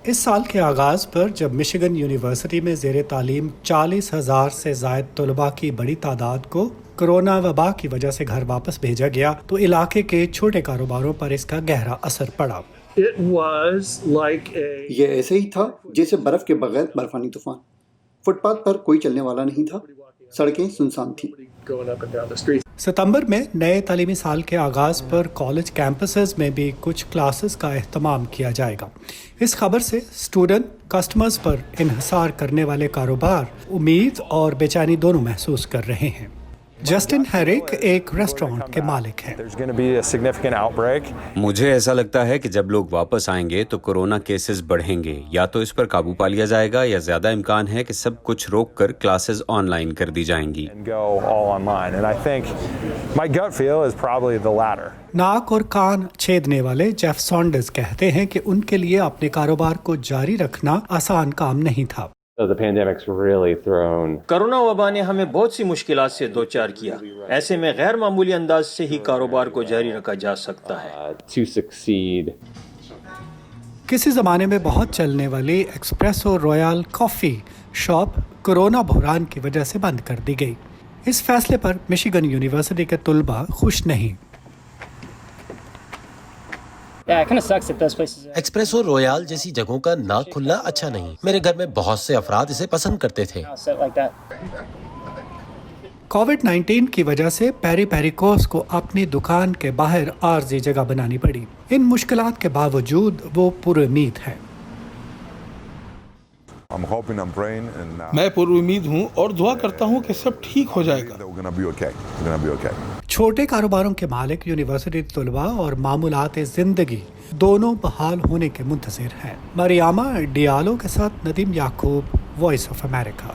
اس سال کے آغاز پر جب مشیگن یونیورسٹی میں زیر تعلیم 40,000 سے زائد طلباء کی بڑی تعداد کو کرونا وبا کی وجہ سے گھر واپس بھیجا گیا تو علاقے کے چھوٹے کاروباروں پر اس کا گہرا اثر پڑا۔ یہ ایسے ہی تھا جیسے برف کے بغیر برفانی طوفان۔ فٹ پاتھ پر کوئی چلنے والا نہیں تھا، سڑکیں سنسان تھیں۔ ستمبر میں نئے تعلیمی سال کے آغاز پر کالج کیمپسز میں بھی کچھ کلاسز کا اہتمام کیا جائے گا۔ اس خبر سے اسٹوڈنٹ کسٹمرز پر انحصار کرنے والے کاروبار امید اور بے چینی دونوں محسوس کر رہے ہیں۔ جسٹن ہیرک ایک ریسٹورانٹ کے مالک ہیں۔ مجھے ایسا لگتا ہے کہ جب لوگ واپس آئیں گے تو کورونا کیسز بڑھیں گے، یا تو اس پر قابو پا لیا جائے گا یا زیادہ امکان ہے کہ سب کچھ روک کر کلاسز آن لائن کر دی جائیں گی۔ ناک اور کان چھیدنے والے جیف سانڈرز کہتے ہیں کہ ان کے لیے اپنے کاروبار کو جاری رکھنا آسان کام نہیں تھا۔ کرونا وبا نے ہمیں بہت سی مشکلات سے دوچار کیا، ایسے میں غیر معمولی انداز سے ہی کاروبار کو جاری رکھا جا سکتا ہے۔ کسی زمانے میں بہت چلنے والی expressive royal coffee shop corona بحران کی وجہ سے بند کر دی گئی۔ اس فیصلے پر مشیگن یونیورسٹی کے طلباء خوش نہیں۔ ایکسپریسو رویال جیسی جگہوں کا نہ کھلنا اچھا نہیں۔ میرے گھر میں بہت سے افراد اسے پسند کرتے تھے۔ کووڈ-19 کی وجہ سے پیری پیریکوس کو اپنی دکان کے باہر عارضی جگہ بنانی پڑی۔ ان مشکلات کے باوجود وہ پر امید ہے۔ میں پر امید ہوں اور دعا کرتا ہوں کہ سب ٹھیک ہو جائے گا۔ چھوٹے کاروباروں کے مالک یونیورسٹی طلباء اور معمولات زندگی دونوں بحال ہونے کے منتظر ہیں۔ مریاما ڈیالو کے ساتھ ندیم یعقوب، وائس آف امریکہ۔